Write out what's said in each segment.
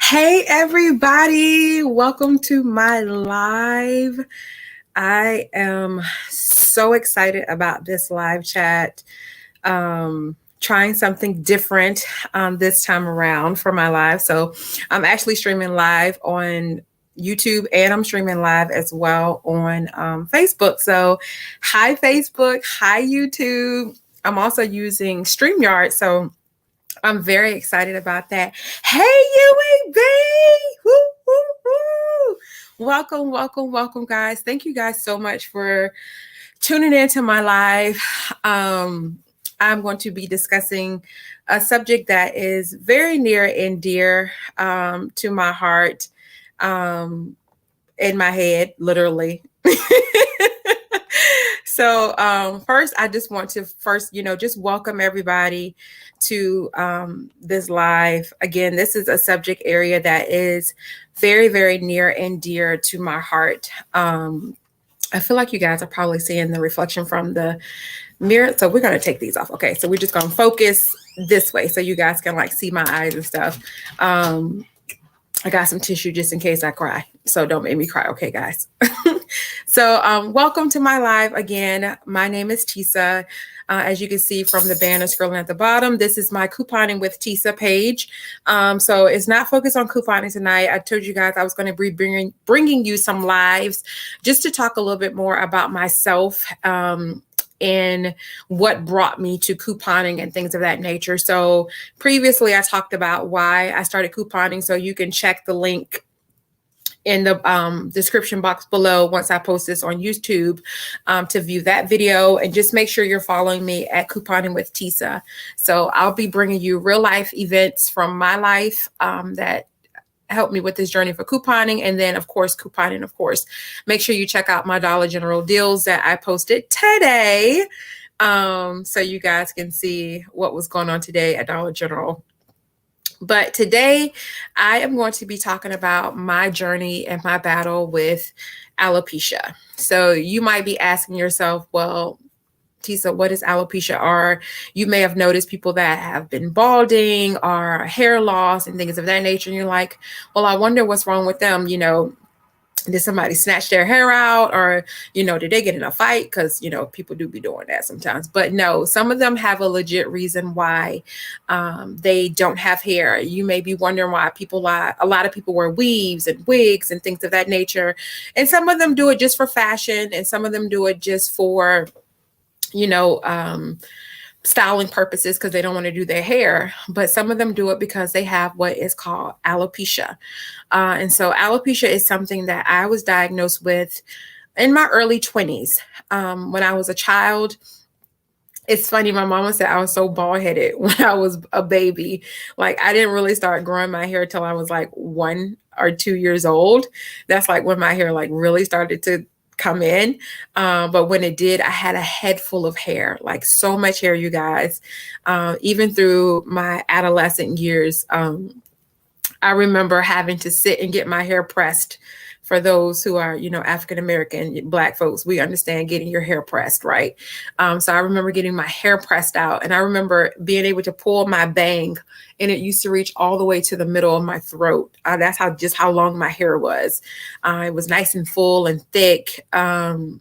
Hey everybody, welcome to my live. I am so excited about this live chat. Trying something different this time around for my live. So I'm actually streaming live on YouTube and I'm streaming live as well on Facebook. So hi Facebook, hi YouTube. I'm also using StreamYard. So I'm very excited about that. Hey, UAB! Woo, woo, woo. Welcome, welcome, welcome, guys. Thank you guys so much for tuning in to my live. I'm going to be discussing a subject that is very near and dear to my heart, in my head, literally. So first, I just want to just welcome everybody to this live. Again, this is a subject area that is very, very near and dear to my heart. I feel like you guys are probably seeing the reflection from the mirror. So we're going to take these off. Okay. So we're just going to focus this way so you guys can like see my eyes and stuff. I got some tissue just in case I cry. So don't make me cry. Okay, guys. So welcome to my live again. My name is Tisa. As you can see from the banner scrolling at the bottom, this is my Couponing with Tisa page. So it's not focused on couponing tonight. I told you guys I was going to be bringing you some lives just to talk a little bit more about myself and what brought me to couponing and things of that nature. So previously I talked about why I started couponing. So you can check the link in the description box below once I post this on YouTube to view that video, and just make sure you're following me at Couponing with Tisa. So I'll be bringing you real life events from my life that help me with this journey for couponing. And then of course, couponing, of course, make sure you check out my Dollar General deals that I posted today. So you guys can see what was going on today at Dollar General. But today I am going to be talking about my journey and my battle with alopecia. So you might be asking yourself, well, Tisa, what is alopecia? Or you may have noticed people that have been balding or hair loss and things of that nature. And you're like, well, I wonder what's wrong with them. Did somebody snatch their hair out, or, did they get in a fight? Because, people do be doing that sometimes. But no, some of them have a legit reason why they don't have hair. You may be wondering why a lot of people wear weaves and wigs and things of that nature. And some of them do it just for fashion, and some of them do it just for, styling purposes because they don't want to do their hair, but some of them do it because they have what is called alopecia. And so alopecia is something that I was diagnosed with in my early 20s. When I was a child, it's funny, my mama said I was so bald-headed when I was a baby. Like, I didn't really start growing my hair till I was like 1 or 2 years old. That's like when my hair like really started to come in. But when it did, I had a head full of hair, like so much hair, you guys. Even through my adolescent years, I remember having to sit and get my hair pressed. For those who are, African American, Black folks, we understand getting your hair pressed, right? So I remember getting my hair pressed out, and I remember being able to pull my bang, and it used to reach all the way to the middle of my throat. That's how long my hair was. It was nice and full and thick. So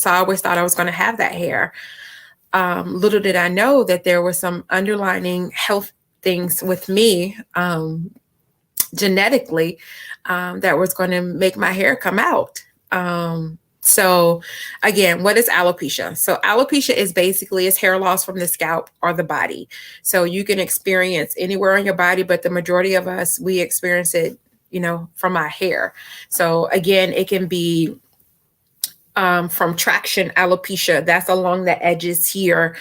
I always thought I was going to have that hair. Little did I know that there were some underlying health things with me, genetically, that was going to make my hair come out. So again, what is alopecia? So alopecia is basically hair loss from the scalp or the body. So you can experience anywhere on your body, but the majority of us, we experience it, from our hair. So again, it can be from traction alopecia, that's along the edges here,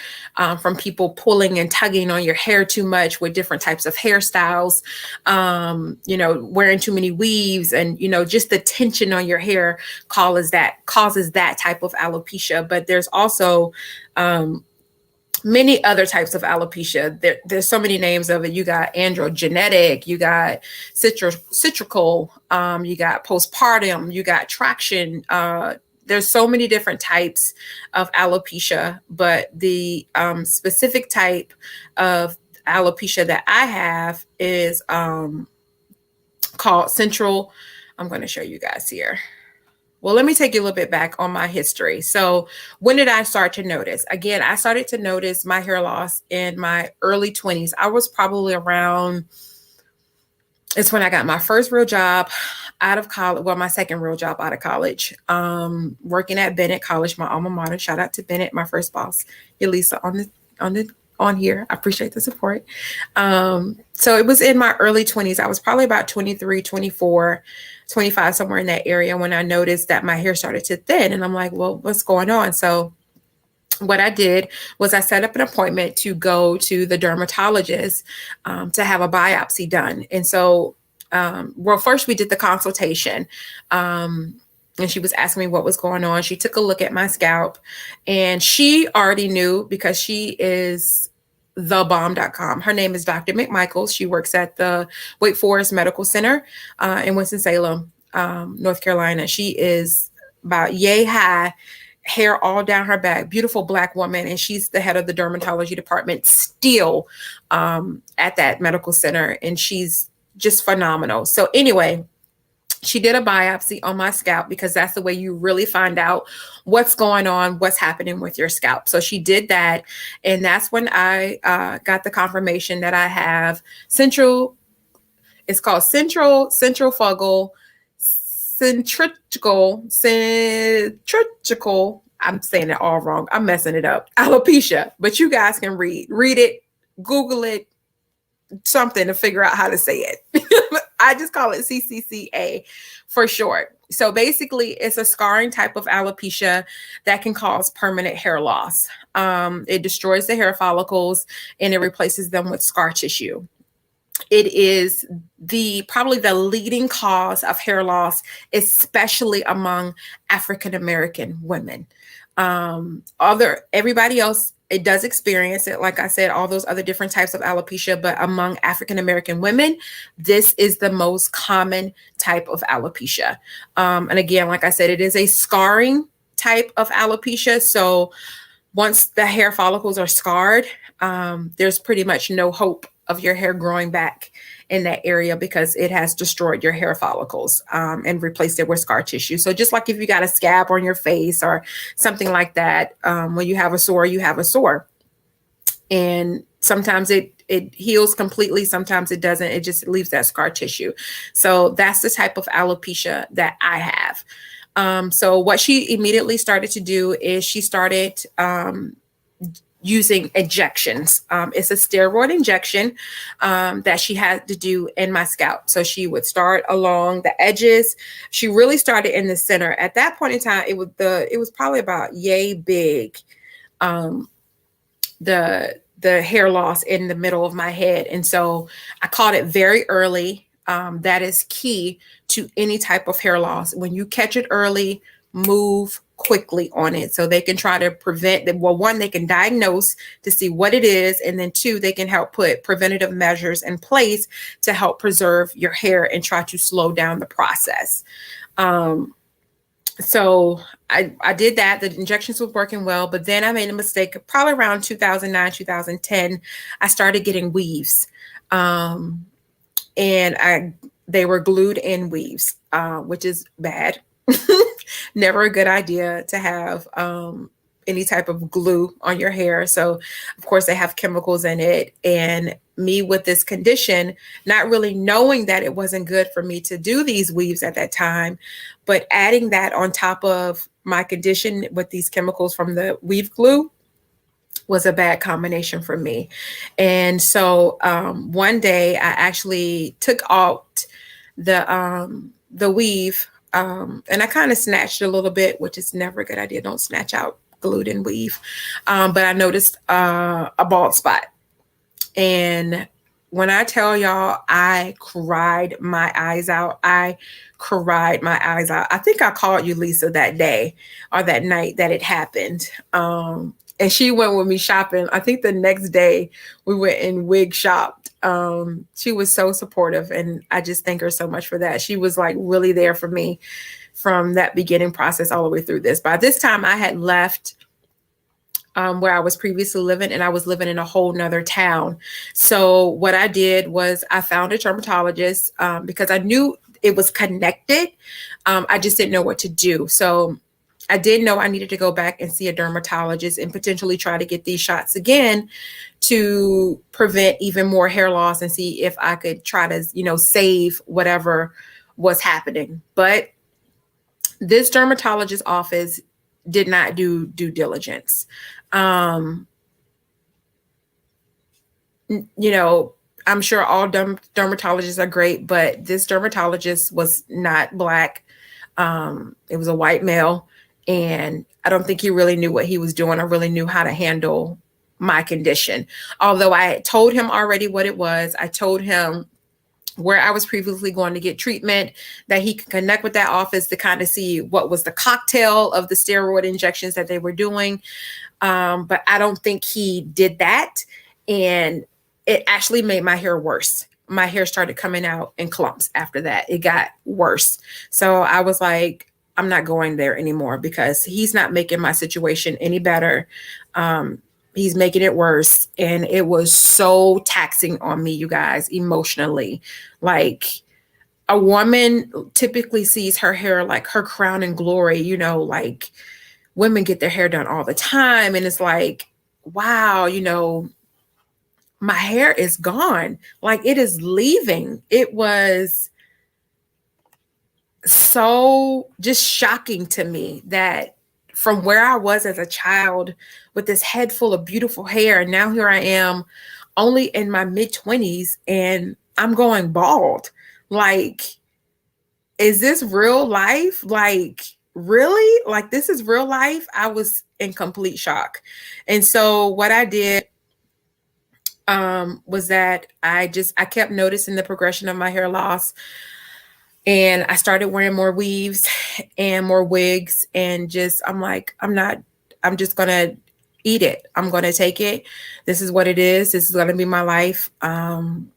from people pulling and tugging on your hair too much with different types of hairstyles, wearing too many weaves, and just the tension on your hair causes that type of alopecia. But there's also many other types of alopecia. There's so many names of it. You got androgenetic, you got citrical, you got postpartum, you got traction. There's so many different types of alopecia, but the specific type of alopecia that I have is called called Central. I'm going to show you guys here. Well, let me take you a little bit back on my history. So when did I start to notice? Again, I started to notice my hair loss in my early 20s. I was probably around, it's when I got my first real job out of college. Well, my second real job out of college, working at Bennett College, my alma mater. Shout out to Bennett, my first boss, Elisa, on here. I appreciate the support. So it was in my early 20s. I was probably about 23, 24, 25, somewhere in that area when I noticed that my hair started to thin. And I'm like, well, what's going on? So what I did was I set up an appointment to go to the dermatologist to have a biopsy done. And so, well, first we did the consultation. And she was asking me what was going on. She took a look at my scalp and she already knew because she is thebomb.com. Her name is Dr. McMichaels. She works at the Wake Forest Medical Center in Winston-Salem, North Carolina. She is about yay high, hair all down her back, beautiful Black woman. And she's the head of the dermatology department still at that medical center. And she's just phenomenal. So anyway, she did a biopsy on my scalp because that's the way you really find out what's going on, what's happening with your scalp. So she did that. And that's when I got the confirmation that I have it's called centrifugal, I'm saying it all wrong. I'm messing it up. Alopecia, but you guys can read it, Google it, something to figure out how to say it. I just call it CCCA for short. So basically it's a scarring type of alopecia that can cause permanent hair loss. It destroys the hair follicles and it replaces them with scar tissue. It is probably the leading cause of hair loss, especially among African-American women. Everybody else, it does experience it. Like I said, all those other different types of alopecia, but among African-American women, this is the most common type of alopecia. And again, like I said, it is a scarring type of alopecia. So once the hair follicles are scarred, there's pretty much no hope of your hair growing back in that area because it has destroyed your hair follicles and replaced it with scar tissue. So just like if you got a scab on your face or something like that, when you have a sore, you have a sore. And sometimes it heals completely. Sometimes it doesn't. It just leaves that scar tissue. So that's the type of alopecia that I have. So what she immediately started to do is she started using injections. It's a steroid injection that she had to do in my scalp. So she would start along the edges. She really started in the center. At that point in time, it was probably about yay big, the hair loss in the middle of my head. And so I caught it very early. That is key to any type of hair loss. When you catch it early, move quickly on it so they can try to prevent that. Well, one, they can diagnose to see what it is. And then two, they can help put preventative measures in place to help preserve your hair and try to slow down the process. So I did that. The injections were working well, but then I made a mistake. Probably around 2009, 2010, I started getting weaves. And they were glued in weaves, which is bad. Never a good idea to have any type of glue on your hair. So of course they have chemicals in it. And me with this condition, not really knowing that it wasn't good for me to do these weaves at that time, but adding that on top of my condition with these chemicals from the weave glue was a bad combination for me. And so one day I actually took out the weave, and I kind of snatched a little bit, which is never a good idea. Don't snatch out glued in weave. But I noticed a bald spot. And when I tell y'all, I cried my eyes out. I think I called you, Lisa, that day or that night that it happened. And she went with me shopping. I think the next day we went and wig shopped. She was so supportive, and I just thank her so much for that. She was like really there for me from that beginning process all the way through this. By this time I had left where I was previously living, and I was living in a whole nother town. So what I did was I found a dermatologist because I knew it was connected. I just didn't know what to do. So I did know I needed to go back and see a dermatologist and potentially try to get these shots again to prevent even more hair loss and see if I could try to, save whatever was happening. But this dermatologist office did not do due diligence. Um, I'm sure all dermatologists are great, but this dermatologist was not Black. It was a white male, and I don't think he really knew what he was doing or really knew how to handle my condition. Although I had told him already what it was, I told him where I was previously going to get treatment, that he could connect with that office to kind of see what was the cocktail of the steroid injections that they were doing. But I don't think he did that. And it actually made my hair worse. My hair started coming out in clumps after that. It got worse. So I was like, I'm not going there anymore because he's not making my situation any better. He's making it worse. And it was so taxing on me, you guys, emotionally. Like, a woman typically sees her hair like her crown and glory, like women get their hair done all the time. And it's like, wow, my hair is gone. Like, it is leaving. It was so just shocking to me that from where I was as a child with this head full of beautiful hair, and now here I am only in my mid-20s and I'm going bald. Like, is this real life? Like, really? Like, this is real life? I was in complete shock. And so what I did was that I kept noticing the progression of my hair loss. And I started wearing more weaves and more wigs, and I'm just going to eat it. I'm going to take it. This is what it is. This is going to be my life. And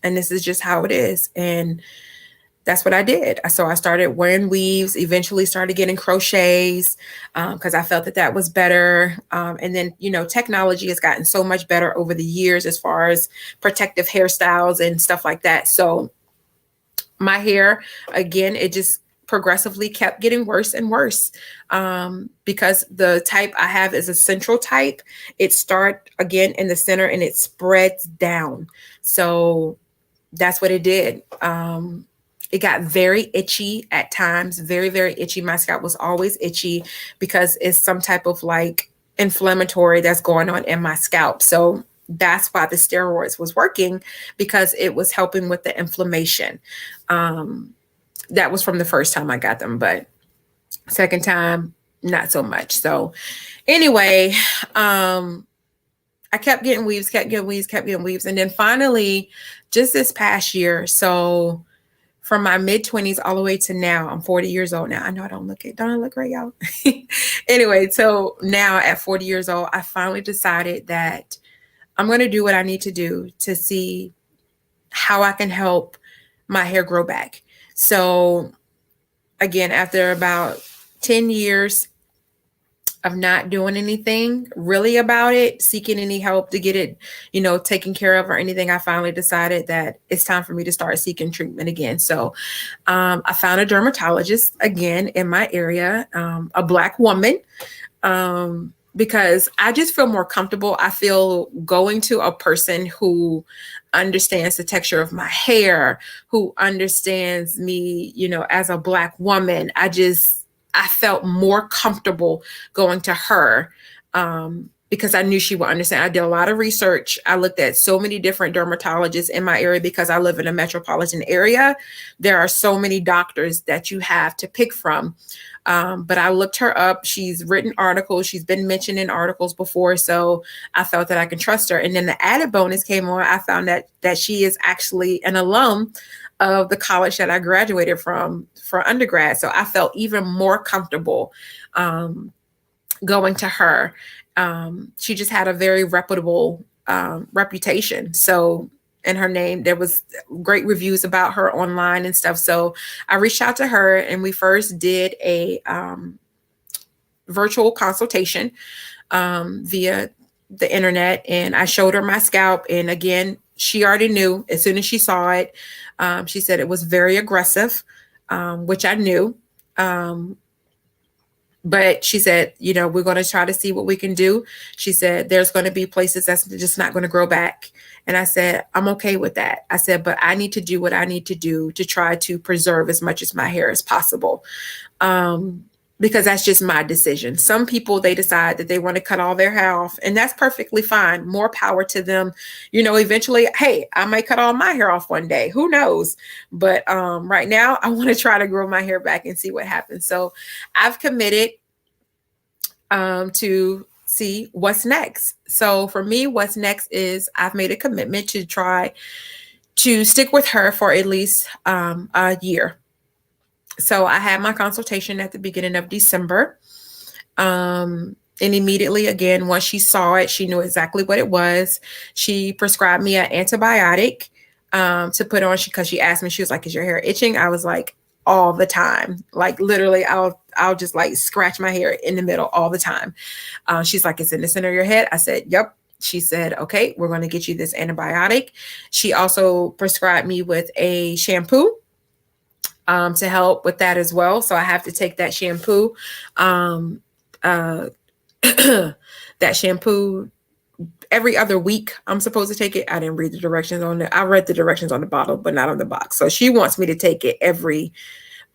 this is just how it is. And that's what I did. So I started wearing weaves, eventually started getting crochets because I felt that was better. And then, technology has gotten so much better over the years as far as protective hairstyles and stuff like that. So my hair, again, it just progressively kept getting worse and worse because the type I have is a central type. It starts again in the center and it spreads down. So that's what it did. It got very itchy at times, very, very itchy. My scalp was always itchy because it's some type of like inflammatory that's going on in my scalp. So that's why the steroids was working, because it was helping with the inflammation. That was from the first time I got them, but second time, not so much. So anyway, I kept getting weaves. And then finally, just this past year, so from my mid-20s all the way to now, I'm 40 years old now. I know I don't look great, y'all. Anyway, so now at 40 years old, I finally decided that I'm going to do what I need to do to see how I can help my hair grow back. So again, after about 10 years of not doing anything really about it, seeking any help to get it, taken care of or anything, I finally decided that it's time for me to start seeking treatment again. So I found a dermatologist again in my area, a Black woman, because I just feel more comfortable. I feel going to a person who understands the texture of my hair, who understands me, as a Black woman. I felt more comfortable going to her because I knew she would understand. I did a lot of research. I looked at so many different dermatologists in my area because I live in a metropolitan area. There are so many doctors that you have to pick from. But I looked her up. She's written articles. She's been mentioned in articles before. So I felt that I can trust her. And then the added bonus came on. I found that she is actually an alum of the college that I graduated from for undergrad. So I felt even more comfortable going to her. She just had a very reputable reputation. So in her name, there was great reviews about her online and stuff. So I reached out to her and we first did a virtual consultation. via the internet, and I showed her my scalp. And again, she already knew as soon as she saw it. She said it was very aggressive, which I knew. But she said, we're going to try to see what we can do. She said, there's going to be places that's just not going to grow back. And I said, I'm okay with that. I said, but I need to do what I need to do to try to preserve as much of my hair as possible. Because that's just my decision. Some people, they decide that they want to cut all their hair off, and that's perfectly fine. More power to them. Eventually, hey, I might cut all my hair off one day. Who knows? But right now, I want to try to grow my hair back and see what happens. So I've committed to see what's next. So for me, what's next is I've made a commitment to try to stick with her for at least a year. So I had my consultation at the beginning of December. And immediately, again, once she saw it, she knew exactly what it was. She prescribed me an antibiotic to put on, because she asked me, she was like, is your hair itching? I was like, all the time. Like literally, I'll just like scratch my hair in the middle all the time. She's like, it's in the center of your head. I said, yep. She said, okay, we're going to get you this antibiotic. She also prescribed me with a shampoo to help with that as well. So I have to take that shampoo. That shampoo every other week. I'm supposed to take it. I didn't read the directions on it. I read the directions on the bottle, but not on the box. So she wants me to take it every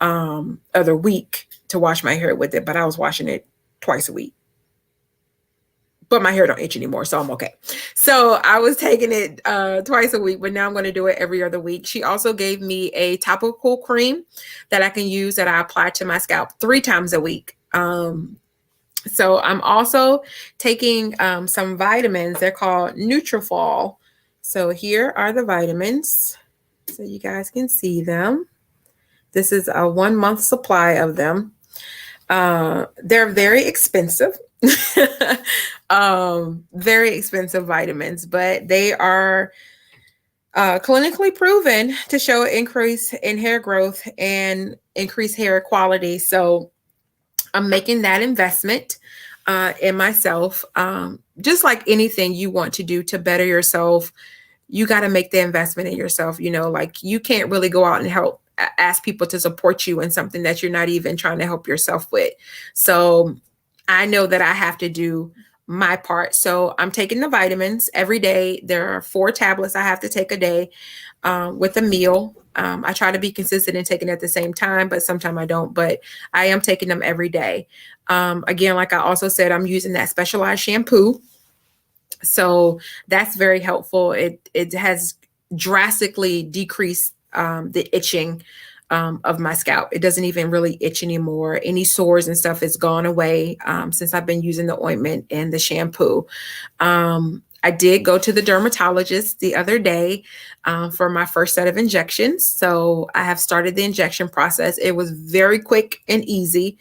other week to wash my hair with it, but I was washing it twice a week. But my hair don't itch anymore, so I'm okay. So I was taking it twice a week, but now I'm going to do it every other week. She also gave me a topical cream that I can use that I apply to my scalp 3 times a week. So I'm also taking some vitamins. They're called Nutrafol. So here are the vitamins, so you guys can see them. This is a 1-month supply of them. They're very expensive. Very expensive vitamins, but they are clinically proven to show an increase in hair growth and increase hair quality. So I'm making that investment in myself. Just like anything you want to do to better yourself, you got to make the investment in yourself. Like you can't really go out and ask people to support you in something that you're not even trying to help yourself with. So I know that I have to do my part. So I'm taking the vitamins every day. There are 4 tablets I have to take a day with a meal. I try to be consistent in taking it at the same time, but sometimes I don't, but I am taking them every day. Again, like I also said, I'm using that specialized shampoo. So that's very helpful. It has drastically decreased the itching of my scalp. It doesn't even really itch anymore. Any sores and stuff has gone away since I've been using the ointment and the shampoo. I did go to the dermatologist the other day for my first set of injections. So I have started the injection process. It was very quick and easy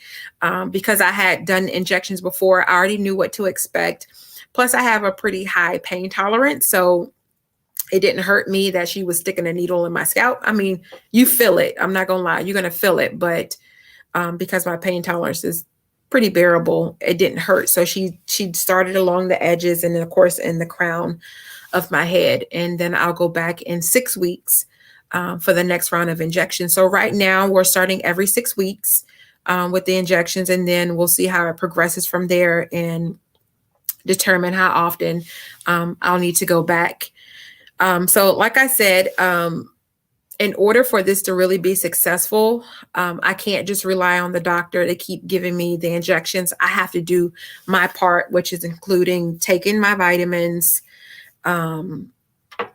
because I had done injections before. I already knew what to expect. Plus, I have a pretty high pain tolerance. So it didn't hurt me that she was sticking a needle in my scalp. I mean, you feel it. I'm not going to lie. You're going to feel it. But because my pain tolerance is pretty bearable, it didn't hurt. So she started along the edges and then, of course, in the crown of my head. And then I'll go back in 6 weeks for the next round of injections. So right now we're starting every 6 weeks with the injections, and then we'll see how it progresses from there and determine how often I'll need to go back. So like I said, in order for this to really be successful, I can't just rely on the doctor to keep giving me the injections. I have to do my part, which is including taking my vitamins,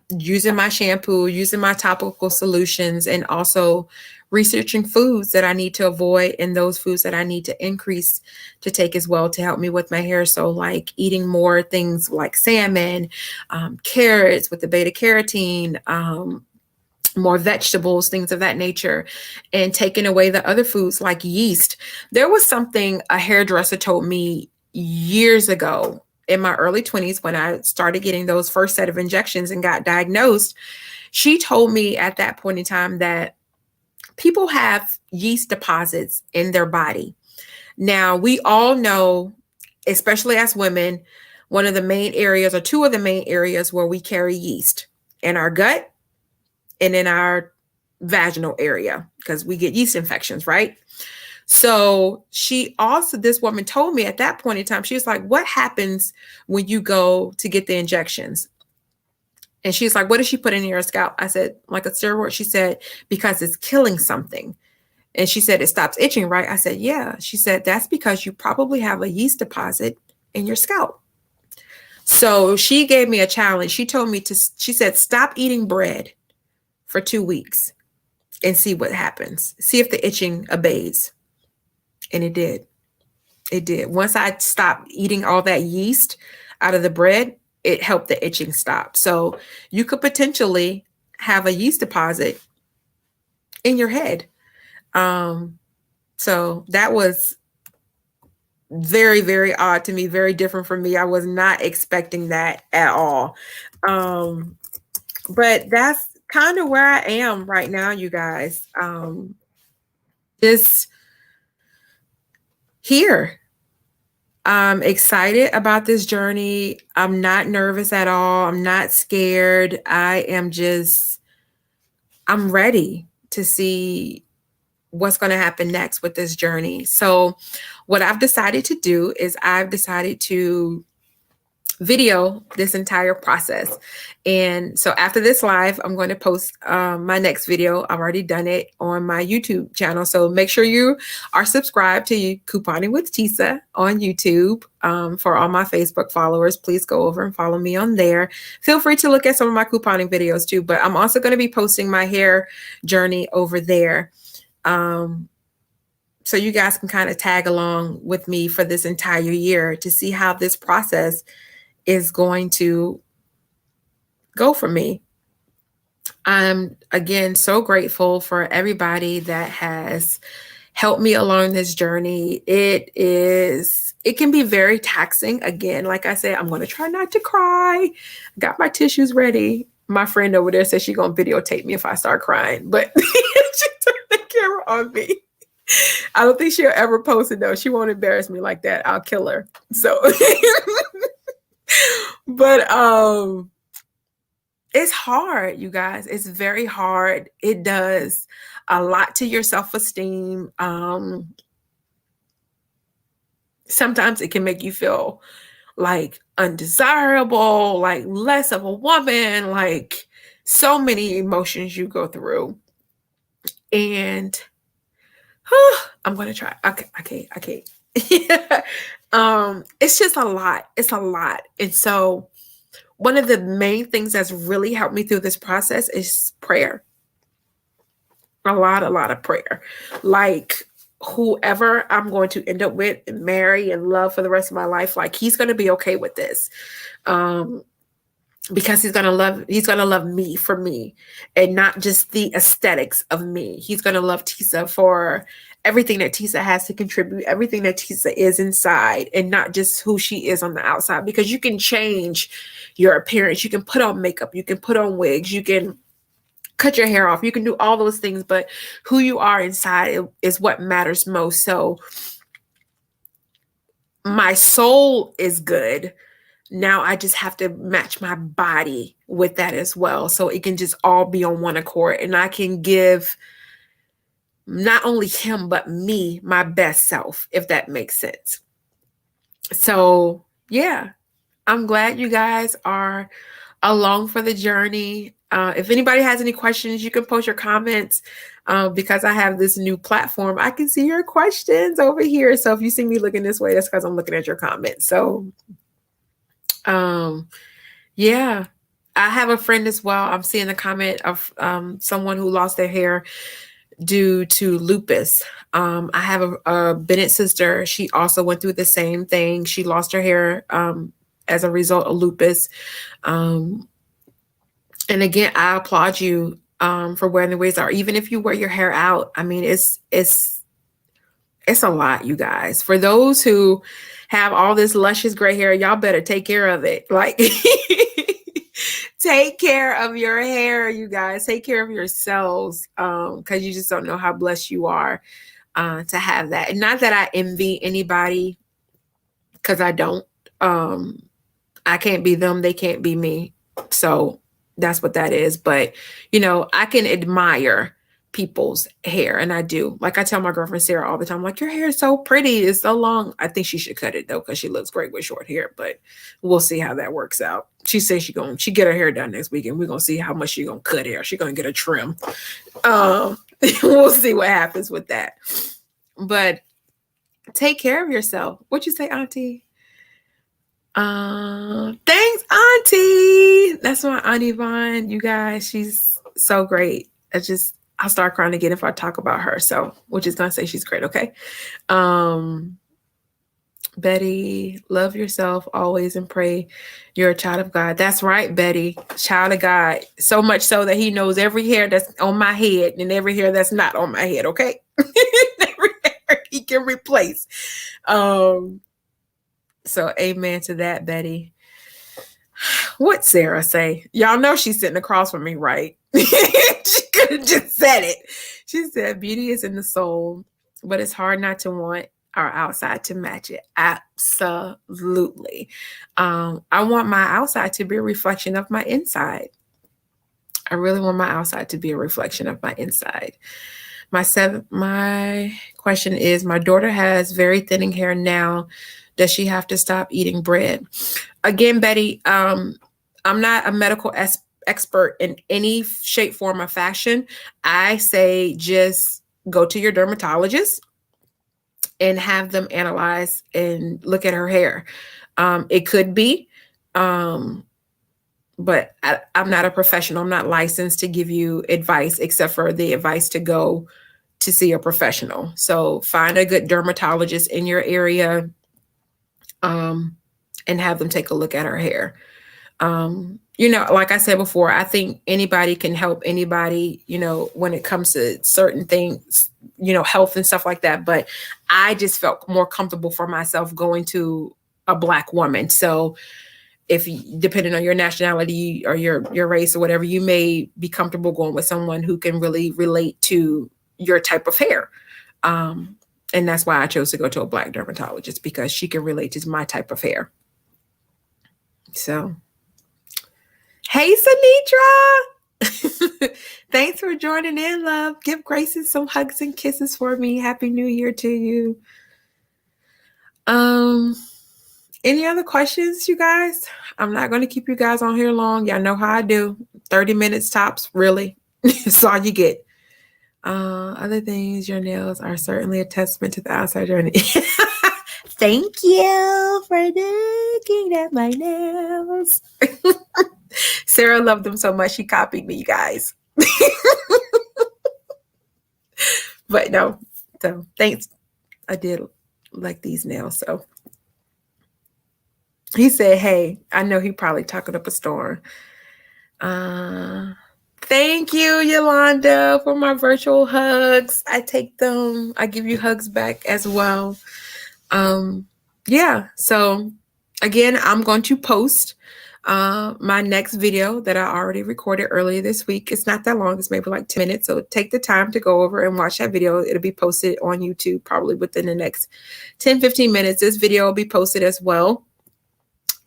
using my shampoo, using my topical solutions, and also researching foods that I need to avoid and those foods that I need to increase to take as well to help me with my hair. So like eating more things like salmon, carrots with the beta carotene, more vegetables, things of that nature, and taking away the other foods like yeast. There was something a hairdresser told me years ago in my early 20s when I started getting those first set of injections and got diagnosed. She told me at that point in time that people have yeast deposits in their body. Now, we all know especially as women, one of the main areas, or two of the main areas where we carry yeast in our gut and in our vaginal area, because we get yeast infections, right? So this woman told me at that point in time, she was like, what happens when you go to get the injections? And she's like, what does she put in your scalp? I said, like a steroid. She said, because it's killing something. And she said, it stops itching, right? I said, yeah. She said, that's because you probably have a yeast deposit in your scalp. So she gave me a challenge. She said, stop eating bread for 2 weeks and see what happens. See if the itching abates. And it did. It did. Once I stopped eating all that yeast out of the bread, it helped the itching stop. So you could potentially have a yeast deposit in your head. So that was very, very odd to me, very different from me. I was not expecting that at all. But that's kind of where I am right now, you guys. Just here. I'm excited about this journey. I'm not nervous at all. I'm not scared. I'm ready to see what's going to happen next with this journey. So what I've decided to do is I've decided to video this entire process. And so after this live, I'm going to post my next video. I've already done it on my YouTube channel. So make sure you are subscribed to Couponing with Tisa on YouTube. For all my Facebook followers, please go over and follow me on there. Feel free to look at some of my couponing videos too, but I'm also going to be posting my hair journey over there. So you guys can kind of tag along with me for this entire year to see how this process is going to go for me. I'm again so grateful for everybody that has helped me along this journey. It can be very taxing. Again, like I said, I'm going to try not to cry. Got my tissues ready. My friend over there says she's going to videotape me if I start crying, but she turned the camera on me. I don't think she'll ever post it though. She won't embarrass me like that. I'll kill her. So but it's hard, you guys. It's very hard. It does a lot to your self-esteem. Sometimes it can make you feel like undesirable, like less of a woman, like so many emotions you go through. And I'm going to try. Okay. Yeah. It's just a lot. It's a lot. And so one of the main things that's really helped me through this process is prayer. A lot of prayer. Like whoever I'm going to end up with and marry and love for the rest of my life, like he's going to be okay with this. Because he's going to love me for me and not just the aesthetics of me. He's going to love Tisa for everything that Tisa has to contribute, everything that Tisa is inside, and not just who she is on the outside, because you can change your appearance. You can put on makeup, you can put on wigs, you can cut your hair off, you can do all those things, but who you are inside is what matters most. So my soul is good. Now I just have to match my body with that as well. So it can just all be on one accord, and I can give not only him, but me, my best self, if that makes sense. So yeah, I'm glad you guys are along for the journey. If anybody has any questions, you can post your comments because I have this new platform. I can see your questions over here. So if you see me looking this way, that's because I'm looking at your comments. So yeah, I have a friend as well. I'm seeing a comment of someone who lost their hair due to lupus. I have a Bennett sister. She also went through the same thing. She lost her hair as a result of lupus. And again, I applaud you for wearing the wigs, or even if you wear your hair out. I mean, it's a lot, you guys. For those who have all this luscious gray hair, y'all better take care of it. Like take care of your hair, you guys. Take care of yourselves, because you just don't know how blessed you are to have that. And not that I envy anybody because I don't. I can't be them. They can't be me. So that's what that is. But, I can admire people's hair, and I do. Like I tell my girlfriend Sarah all the time, like, your hair is so pretty. It's so long. I think she should cut it though, because she looks great with short hair, but we'll see how that works out. She says she get her hair done next week, and we're gonna see how much she gonna cut hair. She gonna get a trim. We'll see what happens with that. But take care of yourself. What you say, Auntie? Thanks, Auntie. That's my Auntie Vaughn. You guys, she's so great. I'll start crying again if I talk about her. So we're just gonna say she's great, okay? Betty, love yourself always and pray you're a child of God. That's right, Betty, child of God. So much so that he knows every hair that's on my head and every hair that's not on my head, okay? Every hair he can replace. So amen to that, Betty. What Sarah say? Y'all know she's sitting across from me, right? She could have just said it. She said, beauty is in the soul, but it's hard not to want our outside to match it. Absolutely. I want my outside to be a reflection of my inside. I really want my outside to be a reflection of my inside. My question is, my daughter has very thinning hair now. Does she have to stop eating bread? Again, Betty, I'm not a medical expert in any shape, form, or fashion. I say just go to your dermatologist and have them analyze and look at her hair. It could be, but I'm not a professional. I'm not licensed to give you advice, except for the advice to go to see a professional. So find a good dermatologist in your area, and have them take a look at her hair. Like I said before, I think anybody can help anybody, when it comes to certain things, health and stuff like that. But I just felt more comfortable for myself going to a Black woman. So if depending on your nationality or your race or whatever, you may be comfortable going with someone who can really relate to your type of hair. And that's why I chose to go to a Black dermatologist, because she can relate to my type of hair. So, hey, Sanitra. Thanks for joining in, love. Give Grayson some hugs and kisses for me. Happy New Year to you. Any other questions, you guys? I'm not going to keep you guys on here long. Y'all know how I do. 30 minutes tops, really. That's all you get. Other things, your nails are certainly a testament to the outside journey. Thank you for looking at my nails. Sarah loved them so much, she copied me, you guys. But no, so thanks. I did like these nails, so. He said, hey, I know he probably talking up a storm. Thank you, Yolanda, for my virtual hugs. I take them. I give you hugs back as well. Yeah, so again, I'm going to post my next video that I already recorded earlier this week. It's not that long. It's maybe like 10 minutes. So take the time to go over and watch that video. It'll be posted on YouTube probably within the next 10, 15 minutes. This video will be posted as well.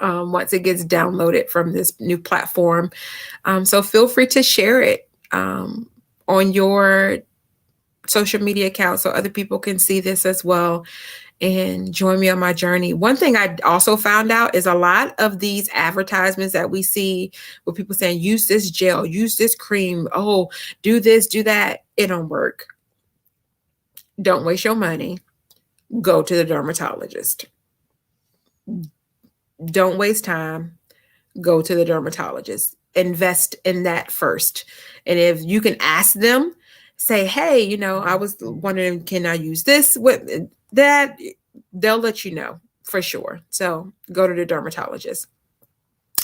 Once it gets downloaded from this new platform. So feel free to share it on your social media account so other people can see this as well and join me on my journey. One thing I also found out is a lot of these advertisements that we see with people saying, use this gel, use this cream, oh, do this, do that. It don't work. Don't waste your money. Go to the dermatologist. Don't waste time. Go to the dermatologist. Invest in that first. And if you can ask them, say, hey, I was wondering, can I use this with that? They'll let you know for sure. So go to the dermatologist.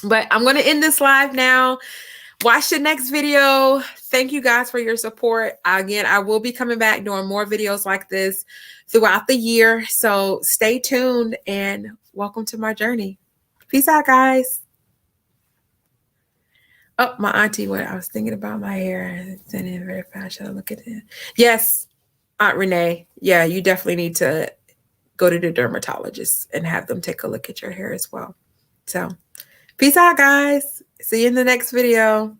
But I'm going to end this live now. Watch the next video. Thank you guys for your support. Again, I will be coming back doing more videos like this throughout the year. So stay tuned and welcome to my journey. Peace out, guys. Oh, my auntie, what I was thinking about my hair. Sending it very fast. Should I look at it? Yes, Aunt Renee. Yeah, you definitely need to go to the dermatologist and have them take a look at your hair as well. So peace out, guys. See you in the next video.